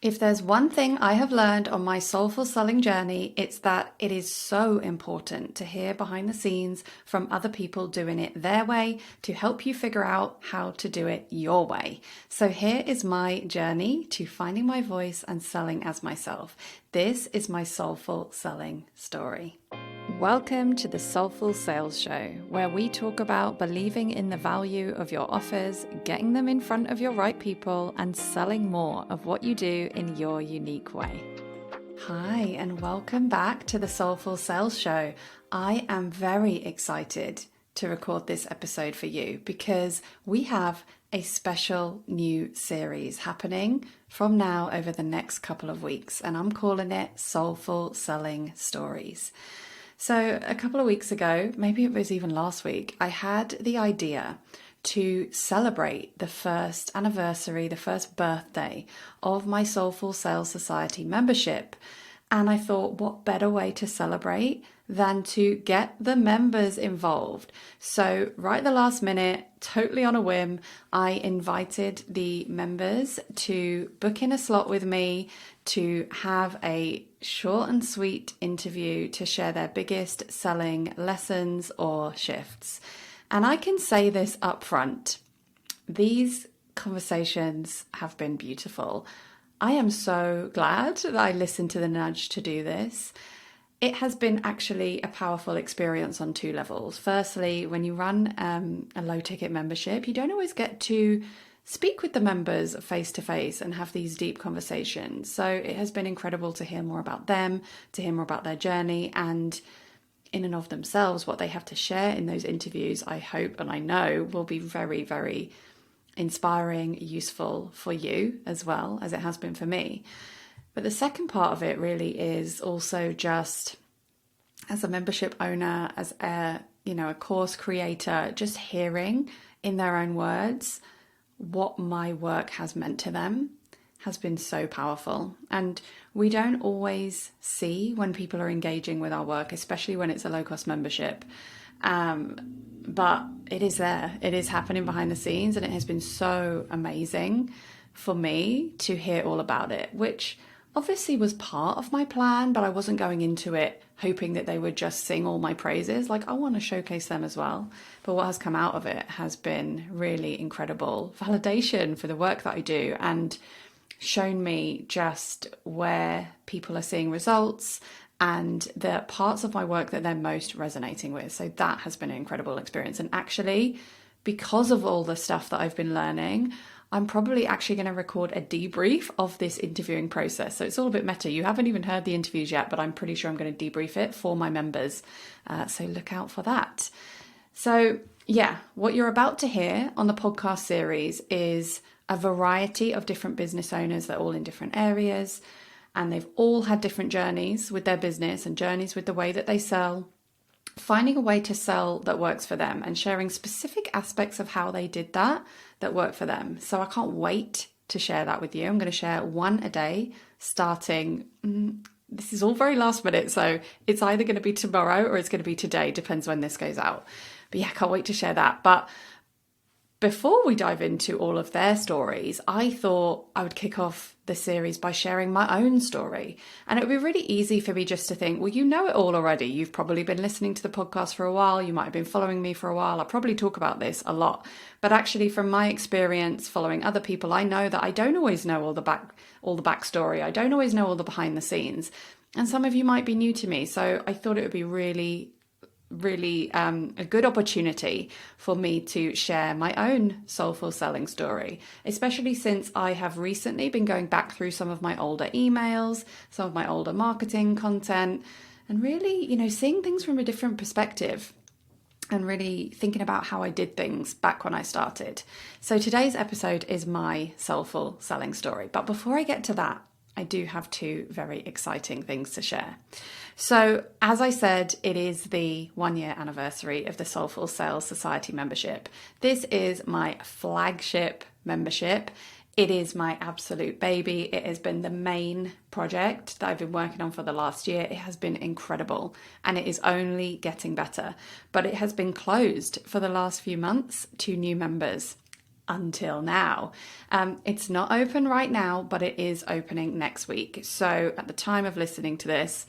If there's one thing I have learned on my soulful selling journey, it's that it is so important to hear behind the scenes from other people doing it their way to help you figure out how to do it your way. So here is my journey to finding my voice and selling as myself. This is my soulful selling story. Welcome to the Soulful Sales Show, where we talk about believing in the value of your offers, getting them in front of your right people, and selling more of what you do in your unique way. Hi, and welcome back to the Soulful Sales Show. I am very excited to record this episode for you because we have a special new series happening from now over the next couple of weeks, and I'm calling it Soulful Selling Stories. So a couple of weeks ago, maybe it was even last week, I had the idea to celebrate the first anniversary, the first birthday of my Soulful Sales Society membership. And I thought, what better way to celebrate than to get the members involved? So right at the last minute, totally on a whim, I invited the members to book in a slot with me to have a short and sweet interview to share their biggest selling lessons or shifts. And I can say this up front, these conversations have been beautiful. I am so glad that I listened to the nudge to do this. It has been actually a powerful experience on two levels. Firstly, when you run a low ticket membership, you don't always get to speak with the members face to face and have these deep conversations. So it has been incredible to hear more about them, to hear more about their journey, and in and of themselves, what they have to share in those interviews, I hope and I know will be very, very inspiring, useful for you as well as it has been for me. But the second part of it really is also just as a membership owner, as a course creator, just hearing in their own words what my work has meant to them has been so powerful. And we don't always see when people are engaging with our work, especially when it's a low-cost membership. But it is there. It is happening behind the scenes, and it has been so amazing for me to hear all about it, which obviously was part of my plan, but I wasn't going into it hoping that they would just sing all my praises. Like, I want to showcase them as well. But what has come out of it has been really incredible validation for the work that I do and shown me just where people are seeing results and the parts of my work that they're most resonating with. So that has been an incredible experience. And actually, because of all the stuff that I've been learning, I'm probably actually going to record a debrief of this interviewing process. So it's all a bit meta. You haven't even heard the interviews yet, but I'm pretty sure I'm going to debrief it for my members. So look out for that. So yeah, what you're about to hear on the podcast series is a variety of different business owners that are all in different areas. And they've all had different journeys with their business and journeys with the way that they sell, finding a way to sell that works for them and sharing specific aspects of how they did that work for them. So I can't wait to share that with you. I'm going to share one a day starting, this is all very last minute, so it's either going to be tomorrow or it's going to be today, depends when this goes out. But yeah, I can't wait to share that. But before we dive into all of their stories, I thought I would kick off the series by sharing my own story. And it would be really easy for me just to think, well, you know it all already. You've probably been listening to the podcast for a while. You might have been following me for a while. I probably talk about this a lot. But actually, from my experience following other people, I know that I don't always know all the backstory. I don't always know all the behind the scenes. And some of you might be new to me. So I thought it would be really a good opportunity for me to share my own soulful selling story, especially since I have recently been going back through some of my older emails, some of my older marketing content, and really, seeing things from a different perspective and really thinking about how I did things back when I started. So today's episode is my soulful selling story. But before I get to that, I do have two very exciting things to share. So, as I said, it is the 1-year anniversary of the Soulful Sales Society membership. This is my flagship membership. It is my absolute baby. It has been the main project that I've been working on for the last year. It has been incredible and it is only getting better. But it has been closed for the last few months to new members. until now. It's not open right now, but it is opening next week. So at the time of listening to this,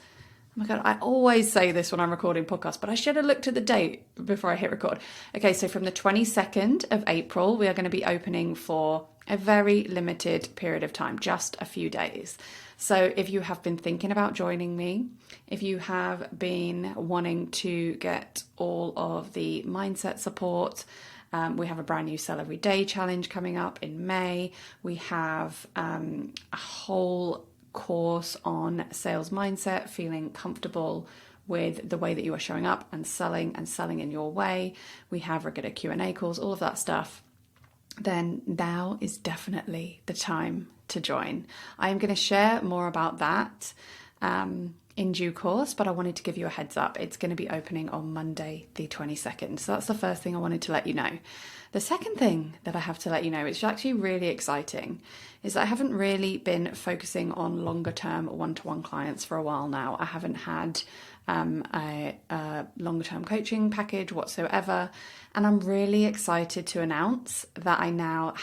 oh my God, I always say this when I'm recording podcasts, but I should have looked at the date before I hit record. Okay, so from the 22nd of April, we are going to be opening for a very limited period of time, just a few days. So if you have been thinking about joining me, if you have been wanting to get all of the mindset support, we have a brand new Sell Every Day challenge coming up in May. We have a whole course on sales mindset, feeling comfortable with the way that you are showing up and selling in your way. We have regular Q&A calls, all of that stuff. Then now is definitely the time to join. I am going to share more about that in due course, but I wanted to give you a heads up. It's going to be opening on Monday, the 22nd. So that's the first thing I wanted to let you know. The second thing that I have to let you know, which is actually really exciting, is that I haven't really been focusing on longer term one-to-one clients for a while now. I haven't had a longer term coaching package whatsoever. And I'm really excited to announce that I'm now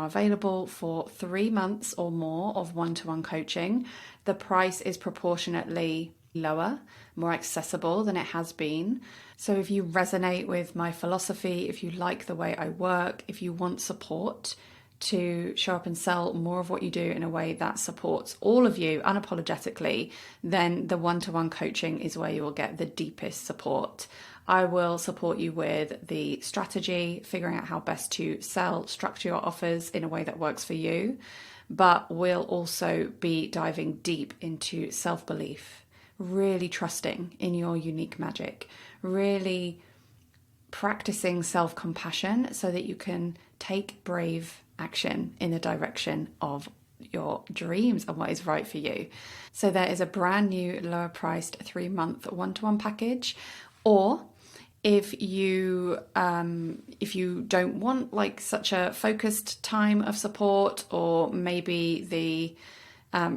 available for 3 months or more of one-to-one coaching. The price is proportionately lower, more accessible than it has been. So if you resonate with my philosophy, if you like the way I work, if you want support to show up and sell more of what you do in a way that supports all of you unapologetically, then the one-to-one coaching is where you will get the deepest support. I will support you with the strategy, figuring out how best to sell, structure your offers in a way that works for you, but we'll also be diving deep into self-belief, really trusting in your unique magic, really practicing self-compassion so that you can take brave action in the direction of your dreams and what is right for you. So there is a brand new lower priced 3-month one-to-one package, or if you don't want like such a focused time of support, or maybe the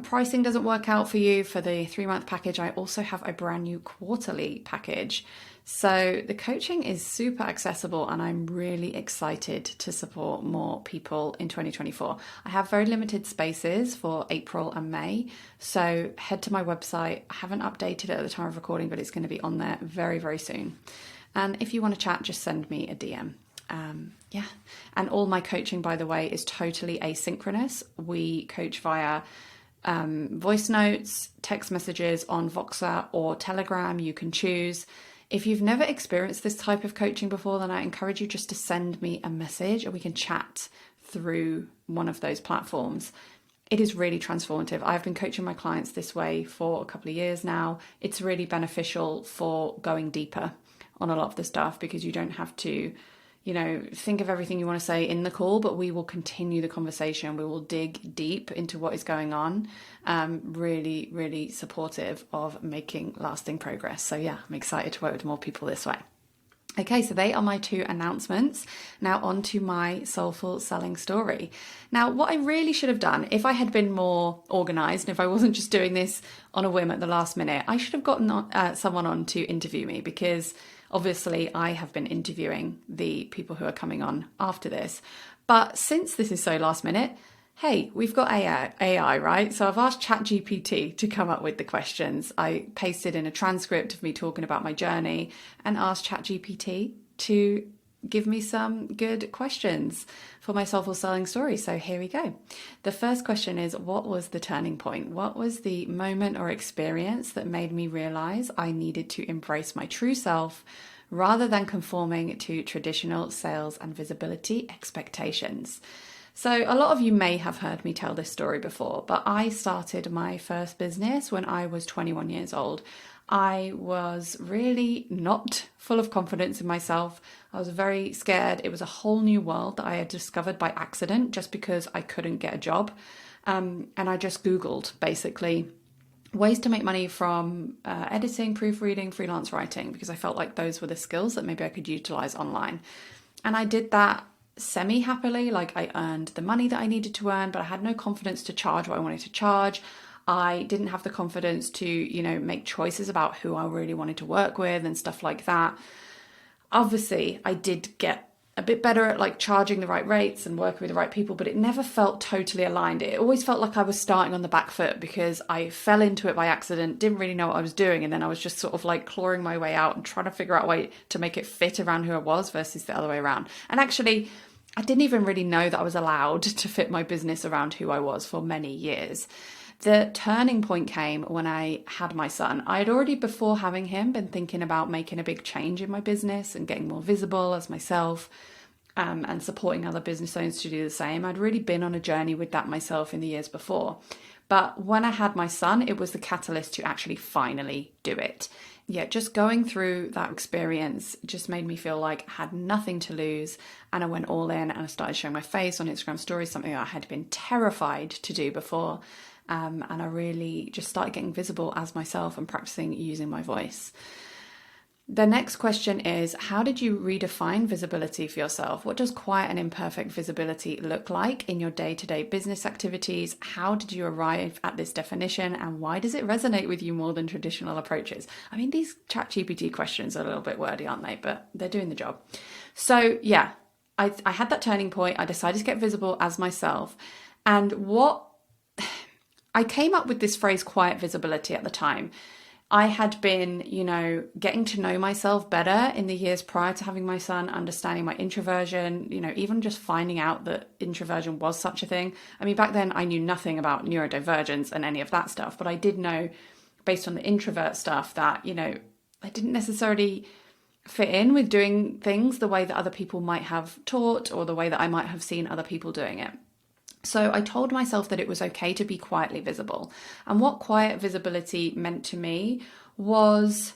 pricing doesn't work out for you for the 3-month package, I also have a brand new quarterly package. So the coaching is super accessible and I'm really excited to support more people in 2024. I have very limited spaces for April and May, so head to my website. I haven't updated it at the time of recording, but it's going to be on there very, very soon. And if you want to chat, just send me a DM. And all my coaching, by the way, is totally asynchronous. We coach via voice notes, text messages on Voxer or Telegram. You can choose. If you've never experienced this type of coaching before, then I encourage you just to send me a message and we can chat through one of those platforms. It is really transformative. I've been coaching my clients this way for a couple of years now. It's really beneficial for going deeper on a lot of the stuff because you don't have to, think of everything you want to say in the call, but we will continue the conversation. We will dig deep into what is going on. Really, really supportive of making lasting progress. So yeah, I'm excited to work with more people this way. Okay, so they are my 2 announcements. Now on to my Soulful Selling Story. Now, what I really should have done, if I had been more organized, and if I wasn't just doing this on a whim at the last minute, I should have gotten someone on to interview me, because obviously I have been interviewing the people who are coming on after this. But since this is so last minute, hey, we've got AI, right? So I've asked ChatGPT to come up with the questions. I pasted in a transcript of me talking about my journey and asked ChatGPT to give me some good questions for my Soulful Selling Story. So here we go. The first question is, what was the turning point? What was the moment or experience that made me realize I needed to embrace my true self rather than conforming to traditional sales and visibility expectations? So a lot of you may have heard me tell this story before, but I started my first business when I was 21 years old. I was really not full of confidence in myself. I was very scared. It was a whole new world that I had discovered by accident just because I couldn't get a job. And I just Googled basically ways to make money from editing, proofreading, freelance writing, because I felt like those were the skills that maybe I could utilize online. And I did that semi-happily. Like, I earned the money that I needed to earn, but I had no confidence to charge what I wanted to charge. I didn't have the confidence to, make choices about who I really wanted to work with and stuff like that. Obviously, I did get a bit better at like charging the right rates and working with the right people, but it never felt totally aligned. It always felt like I was starting on the back foot because I fell into it by accident, didn't really know what I was doing, and then I was just sort of like clawing my way out and trying to figure out a way to make it fit around who I was versus the other way around. And actually, I didn't even really know that I was allowed to fit my business around who I was for many years. The turning point came when I had my son. I had already, before having him, been thinking about making a big change in my business and getting more visible as myself, and supporting other business owners to do the same. I'd really been on a journey with that myself in the years before. But when I had my son, it was the catalyst to actually finally do it. Yeah, just going through that experience just made me feel like I had nothing to lose, and I went all in and I started showing my face on Instagram stories, something that I had been terrified to do before. And I really just started getting visible as myself and practicing using my voice. The next question is, how did you redefine visibility for yourself? What does quiet and imperfect visibility look like in your day-to-day business activities? How did you arrive at this definition, and why does it resonate with you more than traditional approaches? I mean, these ChatGPT questions are a little bit wordy, aren't they? But they're doing the job. So yeah, I had that turning point. I decided to get visible as myself. And I came up with this phrase, quiet visibility, at the time. I had been, getting to know myself better in the years prior to having my son, understanding my introversion, even just finding out that introversion was such a thing. I mean, back then I knew nothing about neurodivergence and any of that stuff, but I did know, based on the introvert stuff, that, I didn't necessarily fit in with doing things the way that other people might have taught, or the way that I might have seen other people doing it. So I told myself that it was okay to be quietly visible. And what quiet visibility meant to me was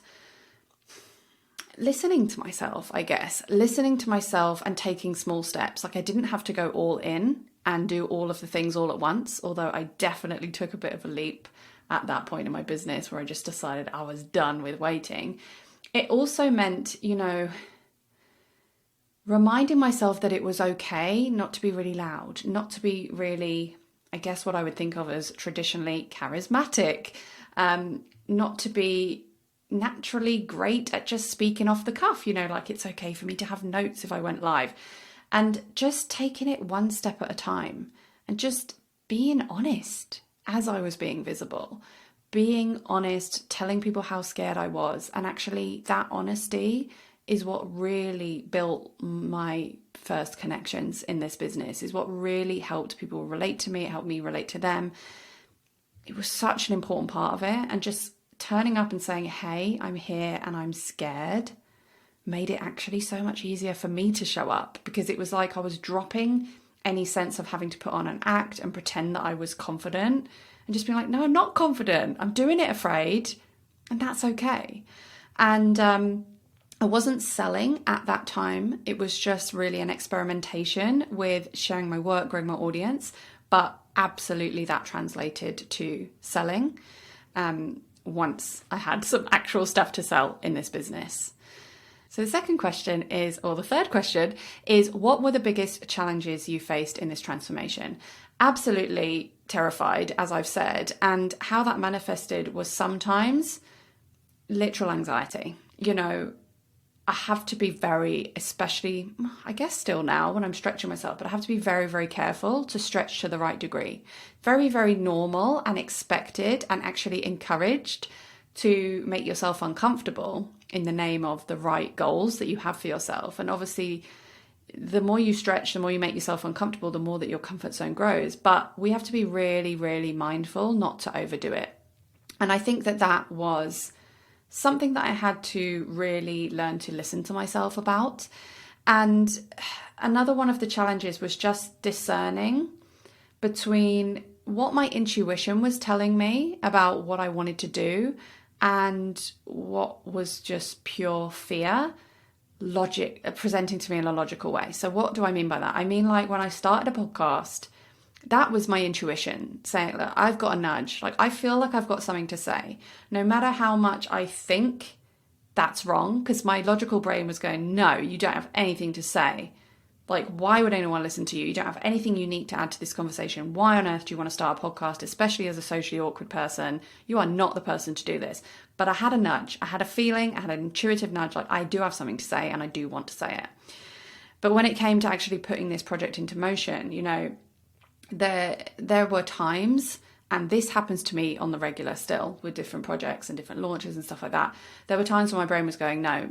listening to myself, I guess. Listening to myself and taking small steps. Like, I didn't have to go all in and do all of the things all at once, although I definitely took a bit of a leap at that point in my business where I just decided I was done with waiting. It also meant, reminding myself that it was okay not to be really loud, not to be really, I guess, what I would think of as traditionally charismatic, not to be naturally great at just speaking off the cuff, like it's okay for me to have notes if I went live, and just taking it one step at a time and just being honest as I was being visible, being honest, telling people how scared I was. And actually that honesty is what really built my first connections in this business, is what really helped people relate to me. It helped me relate to them. It was such an important part of it. And just turning up and saying, hey, I'm here and I'm scared, made it actually so much easier for me to show up, because it was like I was dropping any sense of having to put on an act and pretend that I was confident, and just being like, no, I'm not confident. I'm doing it afraid, and that's okay. And I wasn't selling at that time. It was just really an experimentation with sharing my work, growing my audience. But absolutely that translated to selling once I had some actual stuff to sell in this business. So the third question is, what were the biggest challenges you faced in this transformation? Absolutely terrified, as I've said. And how that manifested was sometimes literal anxiety. I have to be very, especially, I guess still now when I'm stretching myself, but I have to be very, very careful to stretch to the right degree. Very, very normal and expected, and actually encouraged to make yourself uncomfortable in the name of the right goals that you have for yourself. And obviously, the more you stretch, the more you make yourself uncomfortable, the more that your comfort zone grows. But we have to be really, really mindful not to overdo it. And I think that was something that I had to really learn to listen to myself about. And another one of the challenges was just discerning between what my intuition was telling me about what I wanted to do and what was just pure fear, logic, presenting to me in a logical way. So what do I mean by that? I mean, like, when I started a podcast, that was my intuition saying that I've got a nudge. Like, I feel like I've got something to say, no matter how much I think that's wrong, because my logical brain was going, no, you don't have anything to say. Like, why would anyone listen to you? You don't have anything unique to add to this conversation. Why on earth do you want to start a podcast, especially as a socially awkward person? You are not the person to do this. But I had a nudge. I had a feeling. I had an intuitive nudge. Like, I do have something to say and I do want to say it. But when it came to actually putting this project into motion, you know, there were times, and this happens to me on the regular still with different projects and different launches and stuff like that. There were times when my brain was going, no,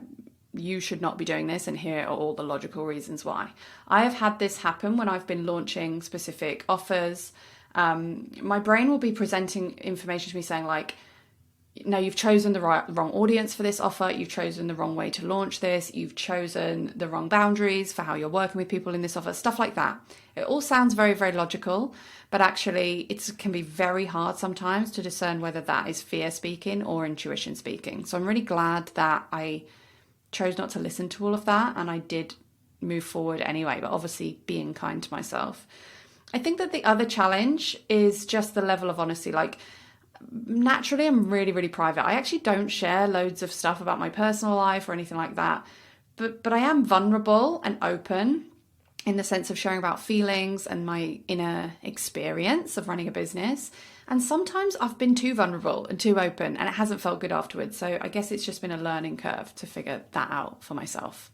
you should not be doing this, and here are all the logical reasons why. I have had this happen when I've been launching specific offers. My brain will be presenting information to me saying like, no, you've chosen the wrong audience for this offer. You've chosen the wrong way to launch this. You've chosen the wrong boundaries for how you're working with people in this offer, stuff like that. It all sounds very, very logical, but actually it can be very hard sometimes to discern whether that is fear speaking or intuition speaking. So I'm really glad that I chose not to listen to all of that, and I did move forward anyway, but obviously being kind to myself. I think that the other challenge is just the level of honesty. Like, naturally, I'm really, really private. I actually don't share loads of stuff about my personal life or anything like that. But I am vulnerable and open in the sense of sharing about feelings and my inner experience of running a business. And sometimes I've been too vulnerable and too open, and it hasn't felt good afterwards. So I guess it's just been a learning curve to figure that out for myself.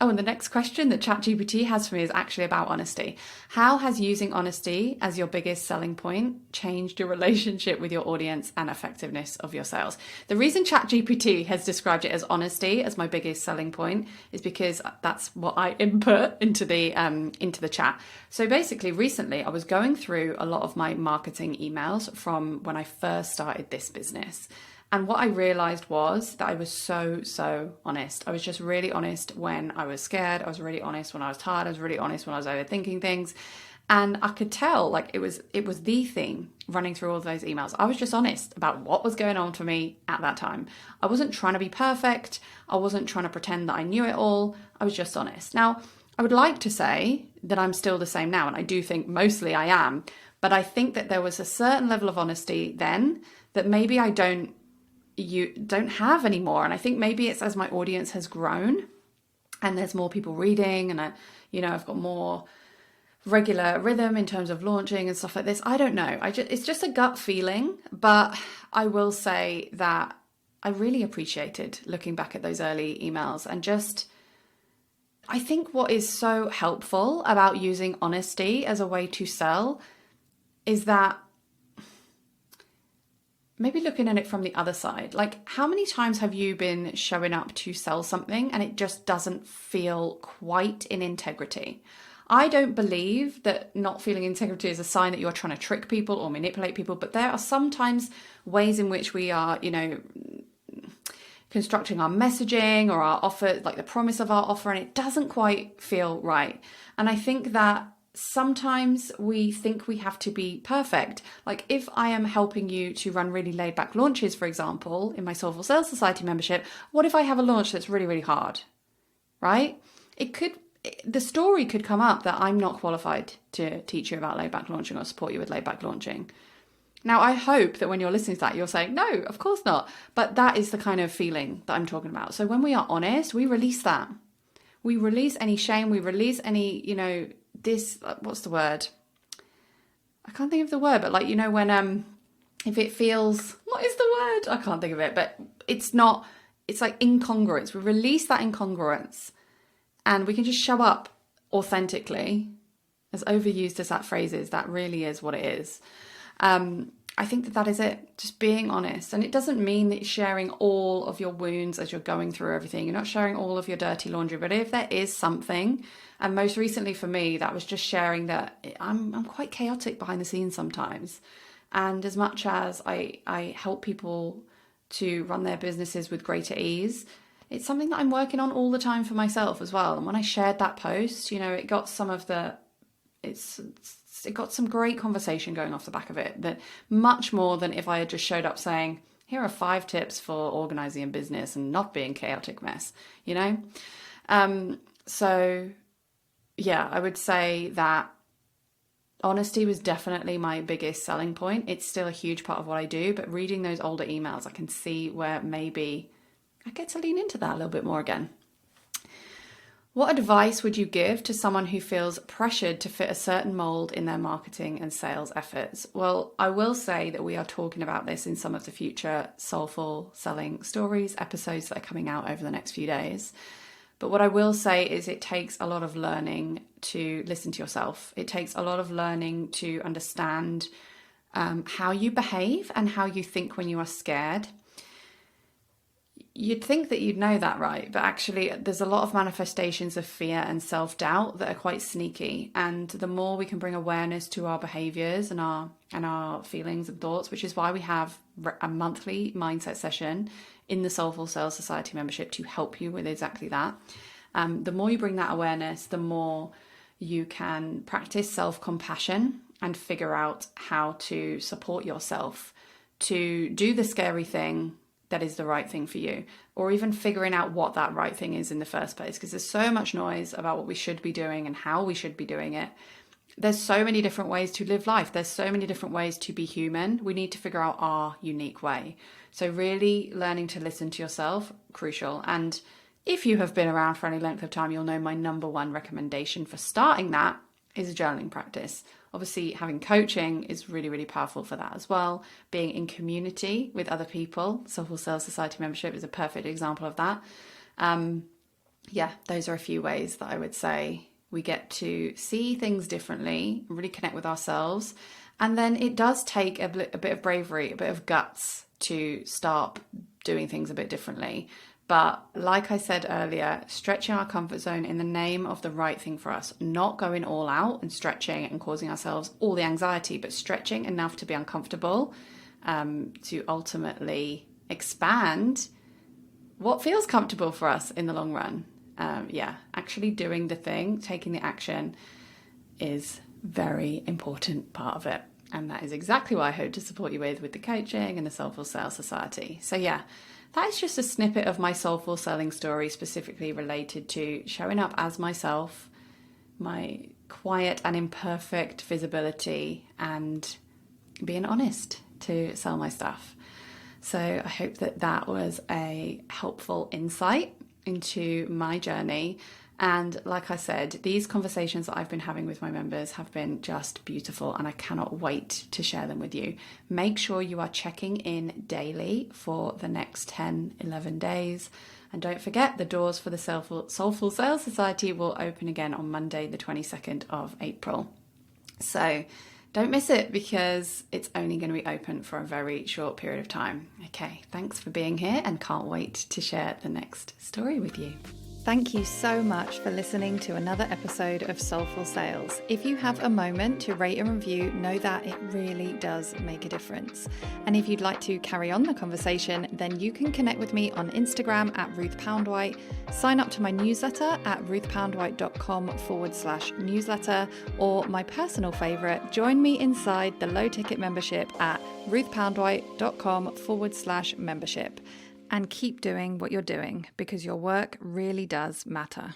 Oh, and the next question that ChatGPT has for me is actually about honesty. How has using honesty as your biggest selling point changed your relationship with your audience and effectiveness of your sales? The reason ChatGPT has described it as honesty as my biggest selling point is because that's what I input into the chat. So basically, recently I was going through a lot of my marketing emails from when I first started this business. And what I realized was that I was so honest. I was just really honest when I was scared. I was really honest when I was tired. I was really honest when I was overthinking things. And I could tell like it was the theme running through all of those emails. I was just honest about what was going on for me at that time. I wasn't trying to be perfect. I wasn't trying to pretend that I knew it all. I was just honest. Now, I would like to say that I'm still the same now, and I do think mostly I am. But I think that there was a certain level of honesty then that maybe you don't have anymore. And I think maybe it's as my audience has grown and there's more people reading, and I've got more regular rhythm in terms of launching and stuff like this. I don't know. It's just a gut feeling, but I will say that I really appreciated looking back at those early emails, and just I think what is so helpful about using honesty as a way to sell is that maybe looking at it from the other side. Like, how many times have you been showing up to sell something and it just doesn't feel quite in integrity? I don't believe that not feeling integrity is a sign that you're trying to trick people or manipulate people, but there are sometimes ways in which we are, constructing our messaging or our offer, like the promise of our offer, and it doesn't quite feel right. And I think that sometimes we think we have to be perfect. Like, if I am helping you to run really laid back launches, for example, in my Soulful Sales Society membership, what if I have a launch that's really, really hard, right? The story could come up that I'm not qualified to teach you about laid back launching or support you with laid back launching. Now, I hope that when you're listening to that, you're saying, no, of course not. But that is the kind of feeling that I'm talking about. So when we are honest, we release that. We release any shame. We release any, what's the word? I can't think of the word, but when if it feels, what is the word? I can't think of it, but it's like incongruence. We release that incongruence and we can just show up authentically. As overused as that phrase is, that really is what it is. I think that is it, just being honest. And it doesn't mean that you're sharing all of your wounds as you're going through everything. You're not sharing all of your dirty laundry, but if there is something, and most recently for me, that was just sharing that I'm quite chaotic behind the scenes sometimes. And as much as I help people to run their businesses with greater ease, it's something that I'm working on all the time for myself as well. And when I shared that post, it got it got some great conversation going off the back of it, that much more than if I had just showed up saying, here are 5 tips for organizing a business and not being a chaotic mess, So yeah, I would say that honesty was definitely my biggest selling point. It's still a huge part of what I do, but reading those older emails, I can see where maybe I get to lean into that a little bit more again. What advice would you give to someone who feels pressured to fit a certain mold in their marketing and sales efforts? Well, I will say that we are talking about this in some of the future Soulful Selling Stories episodes that are coming out over the next few days. But what I will say is it takes a lot of learning to listen to yourself. It takes a lot of learning to understand how you behave and how you think when you are scared. You'd think that you'd know that, right? But actually, there's a lot of manifestations of fear and self-doubt that are quite sneaky. And the more we can bring awareness to our behaviors and our feelings and thoughts, which is why we have a monthly mindset session in the Soulful Sales Society membership to help you with exactly that. The more you bring that awareness, the more you can practice self-compassion and figure out how to support yourself to do the scary thing that is the right thing for you, or even figuring out what that right thing is in the first place, because there's so much noise about what we should be doing and how we should be doing it. There's so many different ways to live life. There's so many different ways to be human. We need to figure out our unique way. So really learning to listen to yourself, crucial. And if you have been around for any length of time, you'll know my number one recommendation for starting that is a journaling practice. Obviously, having coaching is really, really powerful for that as well. Being in community with other people, Soulful Sales Society membership is a perfect example of that. Those are a few ways that I would say we get to see things differently, really connect with ourselves. And then it does take a bit of bravery, a bit of guts to start doing things a bit differently. But like I said earlier, stretching our comfort zone in the name of the right thing for us, not going all out and stretching and causing ourselves all the anxiety, but stretching enough to be uncomfortable, to ultimately expand what feels comfortable for us in the long run. Actually doing the thing, taking the action is very important part of it. And that is exactly what I hope to support you with the coaching and the Soulful Sales Society. So that is just a snippet of my soulful selling story, specifically related to showing up as myself, my quiet and imperfect visibility, and being honest to sell my stuff. So I hope that was a helpful insight into my journey. And like I said, these conversations that I've been having with my members have been just beautiful, and I cannot wait to share them with you. Make sure you are checking in daily for the next 10, 11 days. And don't forget, the doors for the Soulful Sales Society will open again on Monday, the 22nd of April. So don't miss it, because it's only going to be open for a very short period of time. Okay, thanks for being here, and can't wait to share the next story with you. Thank you so much for listening to another episode of Soulful Sales. If you have a moment to rate and review, know that it really does make a difference. And if you'd like to carry on the conversation, then you can connect with me on Instagram at Ruth Poundwhite, sign up to my newsletter at ruthpoundwhite.com/newsletter, or my personal favorite, join me inside the low ticket membership at ruthpoundwhite.com/membership. And keep doing what you're doing, because your work really does matter.